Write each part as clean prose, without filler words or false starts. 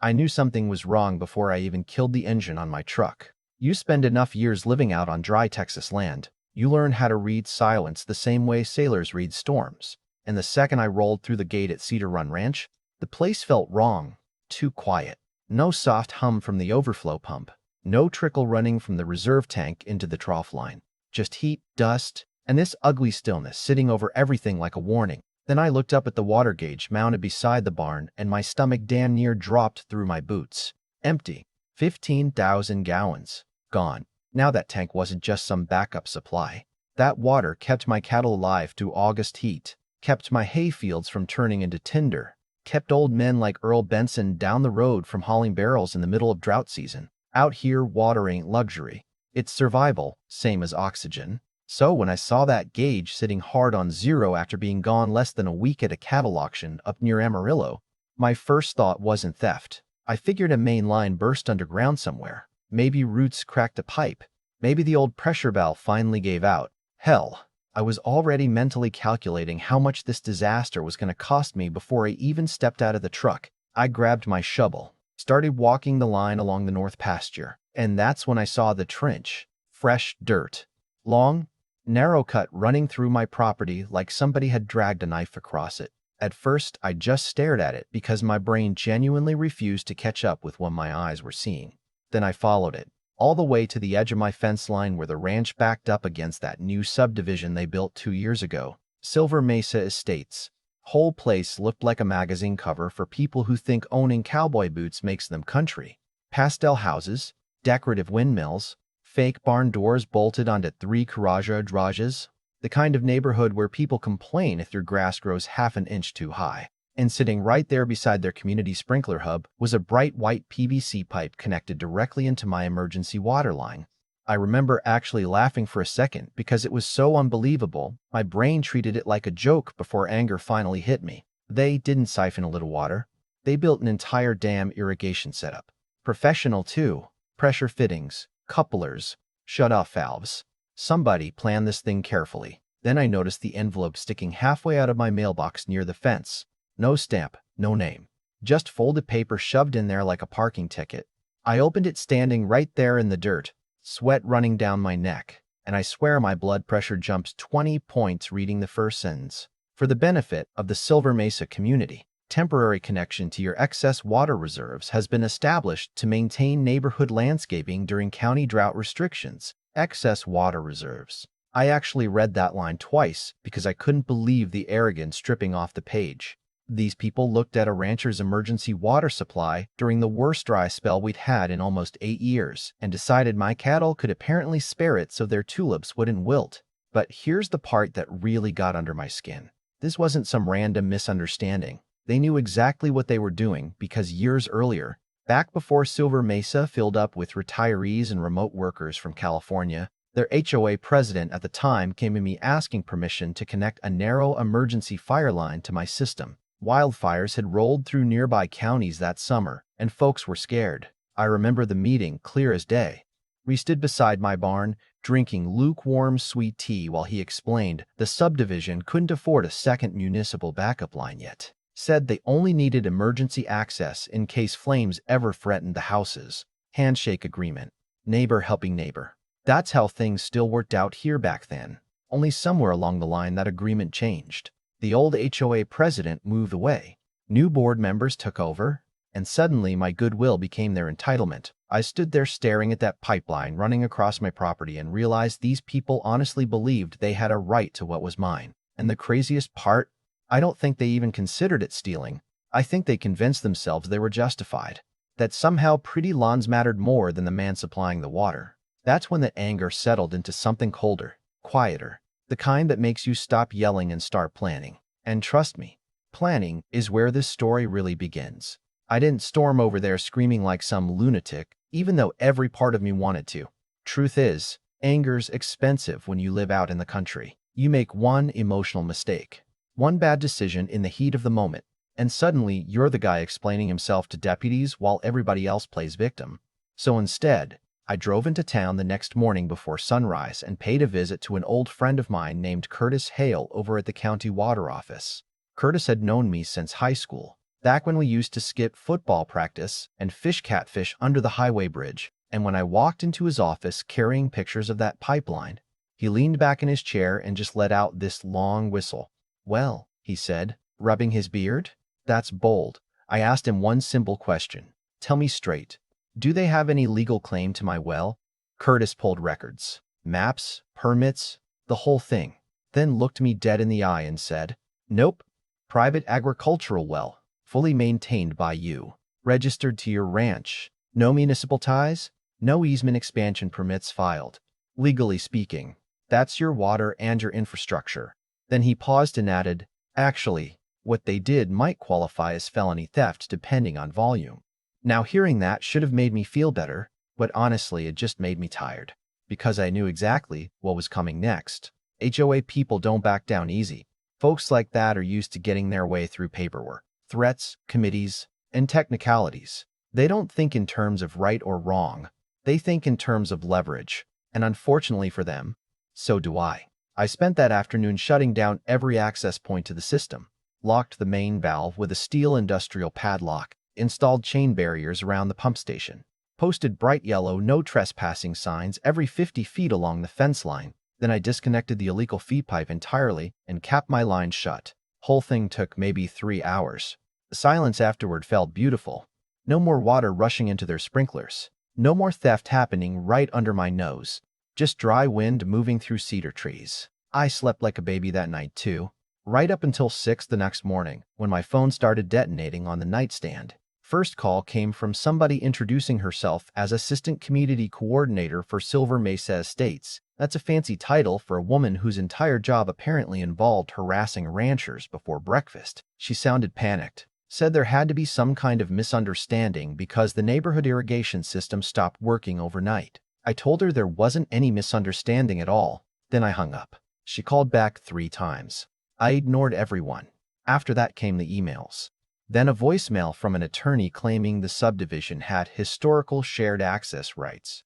I knew something was wrong before I even killed the engine on my truck. You spend enough years living out on dry Texas land, you learn how to read silence the same way sailors read storms. And the second I rolled through the gate at Cedar Run Ranch, the place felt wrong, too quiet. No soft hum from the overflow pump, no trickle running from the reserve tank into the trough line. Just heat, dust, and this ugly stillness sitting over everything like a warning. Then I looked up at the water gauge mounted beside the barn, and my stomach damn near dropped through my boots. Empty. 15,000 gallons. Gone. Now that tank wasn't just some backup supply. That water kept my cattle alive through August heat, kept my hay fields from turning into tinder, kept old men like Earl Benson down the road from hauling barrels in the middle of drought season. Out here, water ain't luxury. It's survival, same as oxygen. So when I saw that gauge sitting hard on zero after being gone less than a week at a cattle auction up near Amarillo, my first thought wasn't theft. I figured a main line burst underground somewhere. Maybe roots cracked a pipe. Maybe the old pressure valve finally gave out. Hell, I was already mentally calculating how much this disaster was going to cost me before I even stepped out of the truck. I grabbed my shovel, started walking the line along the north pasture, and that's when I saw the trench. Fresh dirt. Long, narrow cut running through my property like somebody had dragged a knife across it. At first, I just stared at it because my brain genuinely refused to catch up with what my eyes were seeing. Then I followed it, all the way to the edge of my fence line where the ranch backed up against that new subdivision they built 2 years ago, Silver Mesa Estates. Whole place looked like a magazine cover for people who think owning cowboy boots makes them country. Pastel houses, decorative windmills, fake barn doors bolted onto 3 garages, the kind of neighborhood where people complain if your grass grows half an inch too high. And sitting right there beside their community sprinkler hub was a bright white PVC pipe connected directly into my emergency water line. I remember actually laughing for a second because it was so unbelievable, my brain treated it like a joke before anger finally hit me. They didn't siphon a little water. They built an entire dam irrigation setup. Professional too. Pressure fittings, couplers, shut-off valves. Somebody planned this thing carefully. Then I noticed the envelope sticking halfway out of my mailbox near the fence. No stamp, no name. Just folded paper shoved in there like a parking ticket. I opened it standing right there in the dirt, sweat running down my neck, and I swear my blood pressure jumped 20 points reading the first sentence. For the benefit of the Silver Mesa community, temporary connection to your excess water reserves has been established to maintain neighborhood landscaping during county drought restrictions. Excess water reserves. I actually read that line twice because I couldn't believe the arrogance dripping off the page. These people looked at a rancher's emergency water supply during the worst dry spell we'd had in almost 8 years and decided my cattle could apparently spare it so their tulips wouldn't wilt. But here's the part that really got under my skin. This wasn't some random misunderstanding. They knew exactly what they were doing because years earlier, back before Silver Mesa filled up with retirees and remote workers from California, their HOA president at the time came to me asking permission to connect a narrow emergency fire line to my system. Wildfires had rolled through nearby counties that summer, and folks were scared. I remember the meeting clear as day. We stood beside my barn, drinking lukewarm sweet tea while he explained the subdivision couldn't afford a second municipal backup line yet. Said they only needed emergency access in case flames ever threatened the houses. Handshake agreement. Neighbor helping neighbor. That's how things still worked out here back then. Only somewhere along the line that agreement changed. The old HOA president moved away. New board members took over, and suddenly my goodwill became their entitlement. I stood there staring at that pipeline running across my property and realized these people honestly believed they had a right to what was mine. And the craziest part? I don't think they even considered it stealing. I think they convinced themselves they were justified. That somehow pretty lawns mattered more than the man supplying the water. That's when the anger settled into something colder, quieter. The kind that makes you stop yelling and start planning. And trust me, planning is where this story really begins. I didn't storm over there screaming like some lunatic, even though every part of me wanted to. Truth is, anger's expensive when you live out in the country. You make one emotional mistake, one bad decision in the heat of the moment, and suddenly you're the guy explaining himself to deputies while everybody else plays victim. So instead, I drove into town the next morning before sunrise and paid a visit to an old friend of mine named Curtis Hale over at the county water office. Curtis had known me since high school. Back when we used to skip football practice and fish catfish under the highway bridge, and when I walked into his office carrying pictures of that pipeline, he leaned back in his chair and just let out this long whistle. "Well," he said, rubbing his beard, "that's bold." I asked him one simple question. "Tell me straight, do they have any legal claim to my well?" Curtis pulled records, maps, permits, the whole thing, then looked me dead in the eye and said, "Nope. Private agricultural well, fully maintained by you, registered to your ranch, no municipal ties, no easement expansion permits filed. Legally speaking, that's your water and your infrastructure." Then he paused and added, "Actually, what they did might qualify as felony theft depending on volume." Now hearing that should have made me feel better, but honestly it just made me tired, because I knew exactly what was coming next. HOA people don't back down easy. Folks like that are used to getting their way through paperwork, threats, committees, and technicalities. They don't think in terms of right or wrong. They think in terms of leverage, and unfortunately for them, so do I. I spent that afternoon shutting down every access point to the system, locked the main valve with a steel industrial padlock, installed chain barriers around the pump station, posted bright yellow "no trespassing" signs every 50 feet along the fence line. Then I disconnected the illegal feed pipe entirely and capped my line shut. Whole thing took maybe 3 hours. The silence afterward felt beautiful. No more water rushing into their sprinklers. No more theft happening right under my nose. Just dry wind moving through cedar trees. I slept like a baby that night too, right up until 6 the next morning when my phone started detonating on the nightstand. First call came from somebody introducing herself as Assistant Community Coordinator for Silver Mesa Estates. That's a fancy title for a woman whose entire job apparently involved harassing ranchers before breakfast. She sounded panicked, said there had to be some kind of misunderstanding because the neighborhood irrigation system stopped working overnight. I told her there wasn't any misunderstanding at all. Then I hung up. She called back 3 times. I ignored everyone. After that came the emails. Then a voicemail from an attorney claiming the subdivision had historical shared access rights.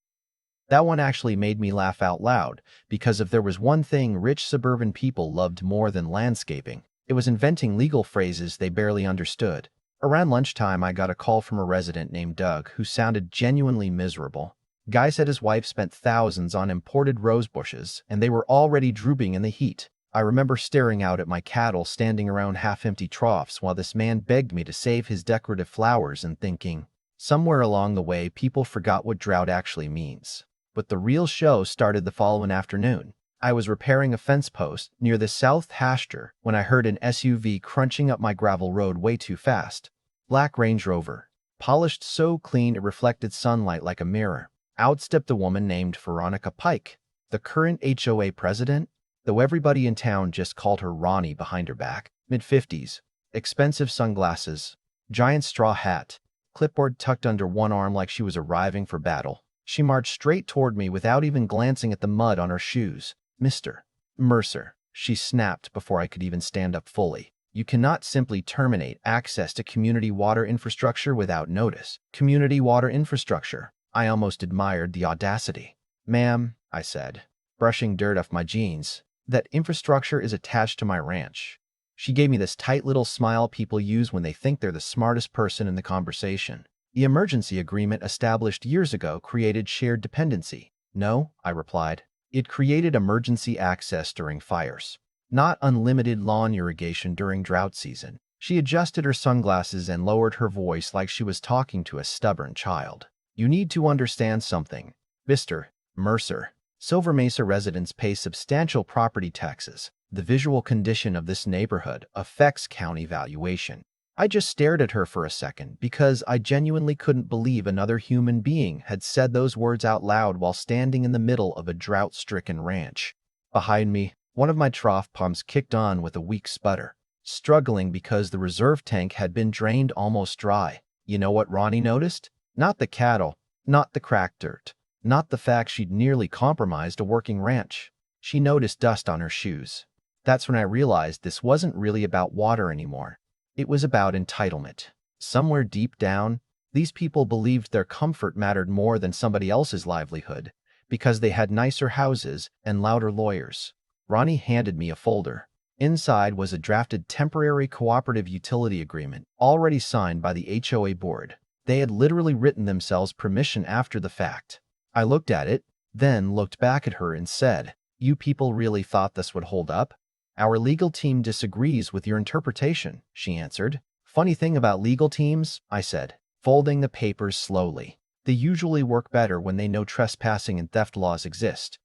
That one actually made me laugh out loud, because if there was one thing rich suburban people loved more than landscaping, it was inventing legal phrases they barely understood. Around lunchtime, I got a call from a resident named Doug who sounded genuinely miserable. Guy said his wife spent thousands on imported rose bushes, and they were already drooping in the heat. I remember staring out at my cattle standing around half-empty troughs while this man begged me to save his decorative flowers and thinking, somewhere along the way people forgot what drought actually means. But the real show started the following afternoon. I was repairing a fence post near the south pasture when I heard an SUV crunching up my gravel road way too fast. Black Range Rover, polished so clean it reflected sunlight like a mirror. Out stepped a woman named Veronica Pike, the current HOA president, though everybody in town just called her Ronnie behind her back. Mid-50s, expensive sunglasses, giant straw hat, clipboard tucked under one arm like she was arriving for battle. She marched straight toward me without even glancing at the mud on her shoes. "Mr. Mercer," she snapped before I could even stand up fully. "You cannot simply terminate access to community water infrastructure without notice." Community water infrastructure. I almost admired the audacity. "Ma'am," I said, brushing dirt off my jeans, "that infrastructure is attached to my ranch." She gave me this tight little smile people use when they think they're the smartest person in the conversation. "The emergency agreement established years ago created shared dependency." "No," I replied. "It created emergency access during fires, not unlimited lawn irrigation during drought season." She adjusted her sunglasses and lowered her voice like she was talking to a stubborn child. "You need to understand something, Mr. Mercer. Silver Mesa residents pay substantial property taxes. The visual condition of this neighborhood affects county valuation." I just stared at her for a second because I genuinely couldn't believe another human being had said those words out loud while standing in the middle of a drought-stricken ranch. Behind me, one of my trough pumps kicked on with a weak sputter, struggling because the reserve tank had been drained almost dry. You know what Ronnie noticed? Not the cattle, not the cracked dirt, not the fact she'd nearly compromised a working ranch. She noticed dust on her shoes. That's when I realized this wasn't really about water anymore. It was about entitlement. Somewhere deep down, these people believed their comfort mattered more than somebody else's livelihood because they had nicer houses and louder lawyers. Ronnie handed me a folder. Inside was a drafted temporary cooperative utility agreement already signed by the HOA board. They had literally written themselves permission after the fact. I looked at it, then looked back at her and said, "You people really thought this would hold up?" "Our legal team disagrees with your interpretation," she answered. "Funny thing about legal teams," I said, folding the papers slowly. "They usually work better when they know trespassing and theft laws exist."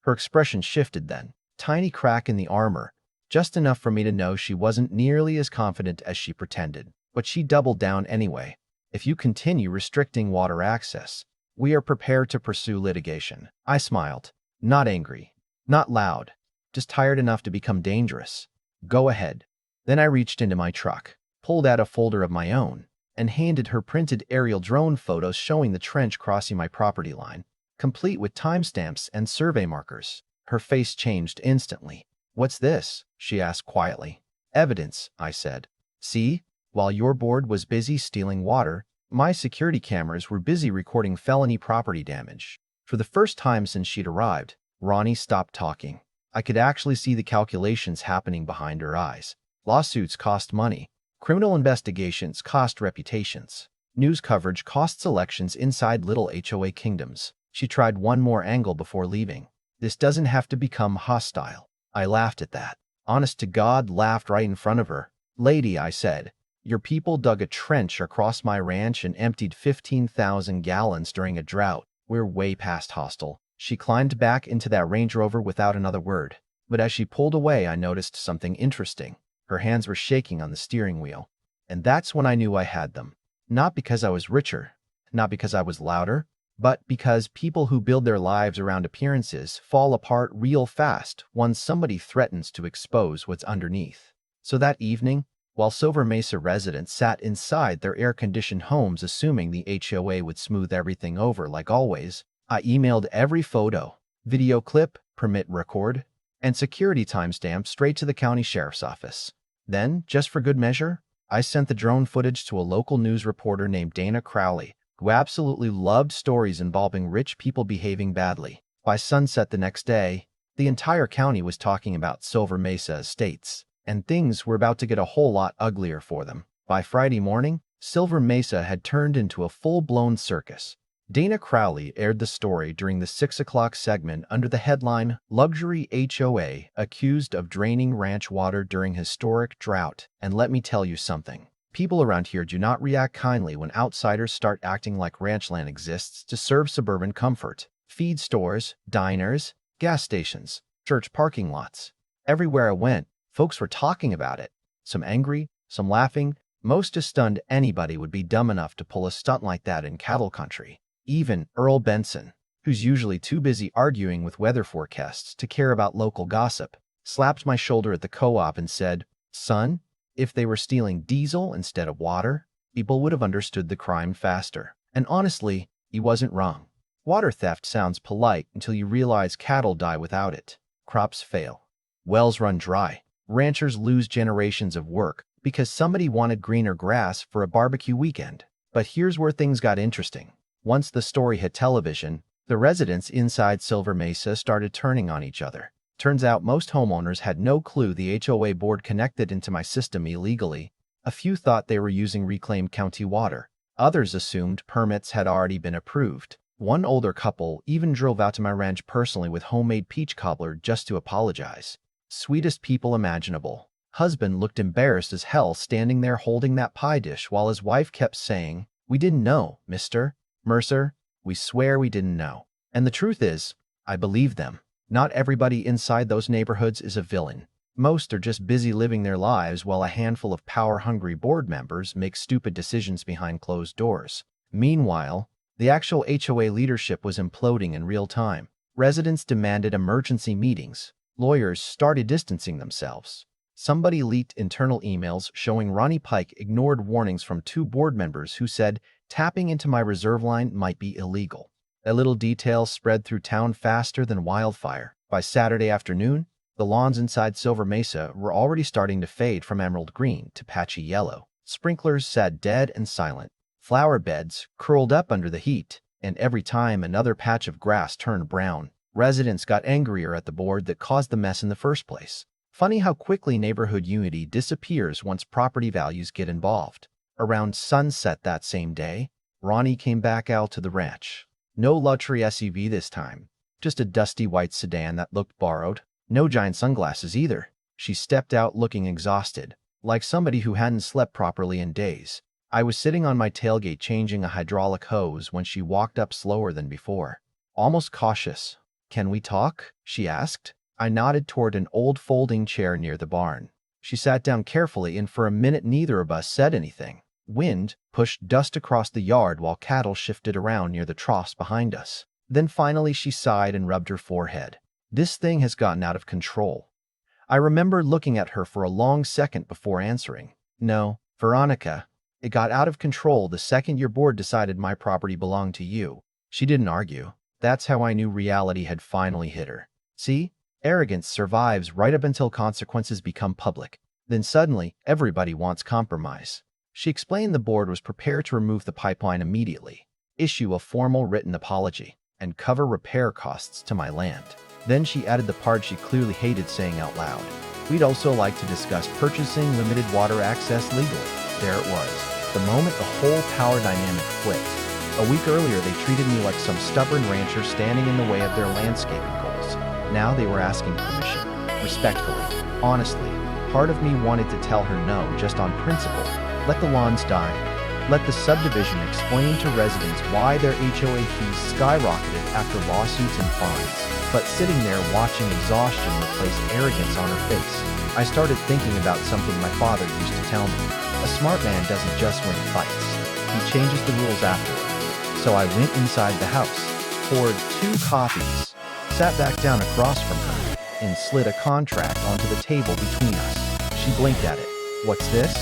Her expression shifted then. Tiny crack in the armor, just enough for me to know she wasn't nearly as confident as she pretended. But she doubled down anyway. "If you continue restricting water access, we are prepared to pursue litigation." I smiled. Not angry, not loud, just tired enough to become dangerous. "Go ahead." Then I reached into my truck, pulled out a folder of my own, and handed her printed aerial drone photos showing the trench crossing my property line, complete with timestamps and survey markers. Her face changed instantly. "What's this?" she asked quietly. "Evidence," I said. "See? While your board was busy stealing water, my security cameras were busy recording felony property damage." For the first time since she'd arrived, Ronnie stopped talking. I could actually see the calculations happening behind her eyes. Lawsuits cost money. Criminal investigations cost reputations. News coverage costs elections inside little HOA kingdoms. She tried one more angle before leaving. "This doesn't have to become hostile." I laughed at that. Honest to God, laughed right in front of her. "Lady," I said, "your people dug a trench across my ranch and emptied 15,000 gallons during a drought. We're way past hostile." She climbed back into that Range Rover without another word. But as she pulled away, I noticed something interesting. Her hands were shaking on the steering wheel. And that's when I knew I had them. Not because I was richer, not because I was louder, but because people who build their lives around appearances fall apart real fast once somebody threatens to expose what's underneath. So that evening, while Silver Mesa residents sat inside their air-conditioned homes assuming the HOA would smooth everything over like always, I emailed every photo, video clip, permit record, and security timestamp straight to the county sheriff's office. Then, just for good measure, I sent the drone footage to a local news reporter named Dana Crowley, who absolutely loved stories involving rich people behaving badly. By sunset the next day, the entire county was talking about Silver Mesa estates, and things were about to get a whole lot uglier for them. By Friday morning, Silver Mesa had turned into a full-blown circus. Dana Crowley aired the story during the 6 o'clock segment under the headline, "Luxury HOA Accused of Draining Ranch Water During Historic Drought." And let me tell you something. People around here do not react kindly when outsiders start acting like ranch land exists to serve suburban comfort. Feed stores, diners, gas stations, church parking lots. Everywhere I went, folks were talking about it. Some angry, some laughing, most just stunned anybody would be dumb enough to pull a stunt like that in cattle country. Even Earl Benson, who's usually too busy arguing with weather forecasts to care about local gossip, slapped my shoulder at the co-op and said, "Son, if they were stealing diesel instead of water, people would have understood the crime faster." And honestly, he wasn't wrong. Water theft sounds polite until you realize cattle die without it. Crops fail. Wells run dry. Ranchers lose generations of work because somebody wanted greener grass for a barbecue weekend. But here's where things got interesting. Once the story hit television, the residents inside Silver Mesa started turning on each other. Turns out most homeowners had no clue the HOA board connected into my system illegally. A few thought they were using reclaimed county water. Others assumed permits had already been approved. One older couple even drove out to my ranch personally with homemade peach cobbler just to apologize. Sweetest people imaginable. Husband looked embarrassed as hell standing there holding that pie dish while his wife kept saying, "We didn't know, Mr. Mercer. We swear we didn't know." And the truth is, I believe them. Not everybody inside those neighborhoods is a villain. Most are just busy living their lives while a handful of power-hungry board members make stupid decisions behind closed doors. Meanwhile, the actual HOA leadership was imploding in real time. Residents demanded emergency meetings. Lawyers started distancing themselves. Somebody leaked internal emails showing Ronnie Pike ignored warnings from 2 board members who said tapping into my reserve line might be illegal. That little detail spread through town faster than wildfire. By Saturday afternoon, the lawns inside Silver Mesa were already starting to fade from emerald green to patchy yellow. Sprinklers sat dead and silent. Flower beds curled up under the heat, and every time another patch of grass turned brown, residents got angrier at the board that caused the mess in the first place. Funny how quickly neighborhood unity disappears once property values get involved. Around sunset that same day, Ronnie came back out to the ranch. No luxury SUV this time, just a dusty white sedan that looked borrowed. No giant sunglasses either. She stepped out looking exhausted, like somebody who hadn't slept properly in days. I was sitting on my tailgate changing a hydraulic hose when she walked up slower than before. Almost cautious. "Can we talk?" she asked. I nodded toward an old folding chair near the barn. She sat down carefully, and for a minute neither of us said anything. Wind pushed dust across the yard while cattle shifted around near the troughs behind us. Then finally she sighed and rubbed her forehead. "This thing has gotten out of control." I remember looking at her for a long second before answering. "No, Veronica, it got out of control the second your board decided my property belonged to you." She didn't argue. That's how I knew reality had finally hit her. See? Arrogance survives right up until consequences become public. Then suddenly, everybody wants compromise. She explained the board was prepared to remove the pipeline immediately, issue a formal written apology, and cover repair costs to my land. Then she added the part she clearly hated saying out loud. "We'd also like to discuss purchasing limited water access legally." There it was, the moment the whole power dynamic flipped. A week earlier, they treated me like some stubborn rancher standing in the way of their landscaping goals. Now they were asking permission, respectfully, honestly. Part of me wanted to tell her no, just on principle. Let the lawns die. Let the subdivision explain to residents why their HOA fees skyrocketed after lawsuits and fines. But sitting there watching exhaustion replace arrogance on her face, I started thinking about something my father used to tell me. A smart man doesn't just win fights. He changes the rules afterward. So I went inside the house, poured 2 coffees, sat back down across from her, and slid a contract onto the table between us. She blinked at it. "What's this?"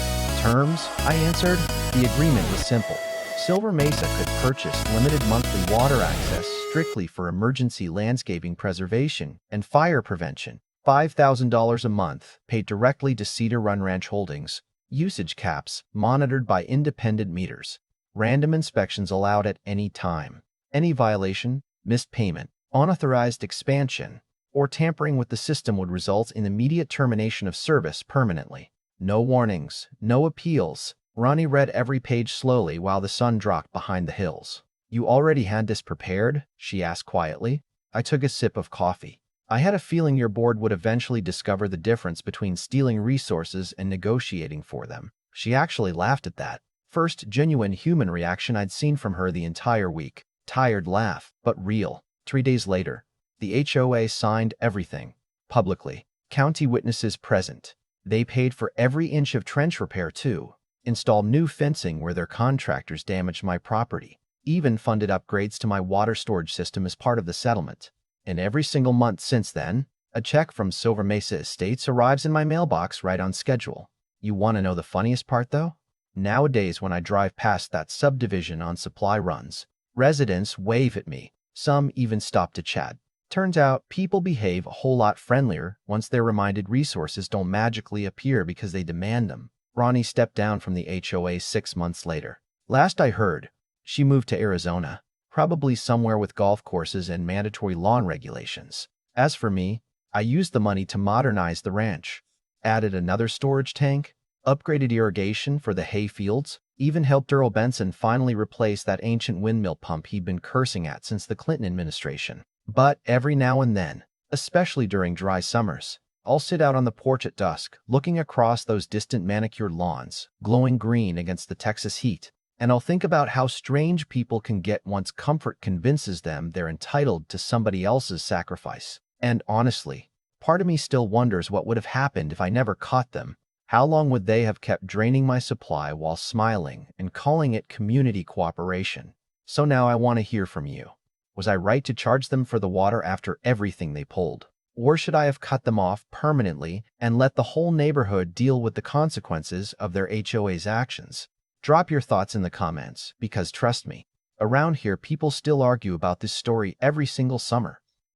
"Terms," I answered. The agreement was simple. Silver Mesa could purchase limited monthly water access strictly for emergency landscaping preservation and fire prevention. $5,000 a month, paid directly to Cedar Run Ranch Holdings. Usage caps, monitored by independent meters. Random inspections allowed at any time. Any violation, missed payment, unauthorized expansion, or tampering with the system would result in immediate termination of service permanently. No warnings, no appeals. Ronnie read every page slowly while the sun dropped behind the hills. "You already had this prepared?" she asked quietly. I took a sip of coffee. "I had a feeling your board would eventually discover the difference between stealing resources and negotiating for them." She actually laughed at that. First genuine human reaction I'd seen from her the entire week. Tired laugh, but real. 3 days later, the HOA signed everything. Publicly. County witnesses present. They paid for every inch of trench repair too. Installed new fencing where their contractors damaged my property. Even funded upgrades to my water storage system as part of the settlement. And every single month since then, a check from Silver Mesa Estates arrives in my mailbox right on schedule. You want to know the funniest part though? Nowadays when I drive past that subdivision on supply runs, residents wave at me. Some even stop to chat. Turns out people behave a whole lot friendlier once they're reminded resources don't magically appear because they demand them. Ronnie stepped down from the HOA 6 months later. Last I heard, she moved to Arizona, probably somewhere with golf courses and mandatory lawn regulations. As for me, I used the money to modernize the ranch. Added another storage tank, upgraded irrigation for the hay fields, even helped Earl Benson finally replace that ancient windmill pump he'd been cursing at since the Clinton administration. But every now and then, especially during dry summers, I'll sit out on the porch at dusk, looking across those distant manicured lawns, glowing green against the Texas heat, and I'll think about how strange people can get once comfort convinces them they're entitled to somebody else's sacrifice. And honestly, part of me still wonders what would have happened if I never caught them. How long would they have kept draining my supply while smiling and calling it community cooperation? So now I want to hear from you. Was I right to charge them for the water after everything they pulled? Or should I have cut them off permanently and let the whole neighborhood deal with the consequences of their HOA's actions? Drop your thoughts in the comments, because trust me, around here people still argue about this story every single summer.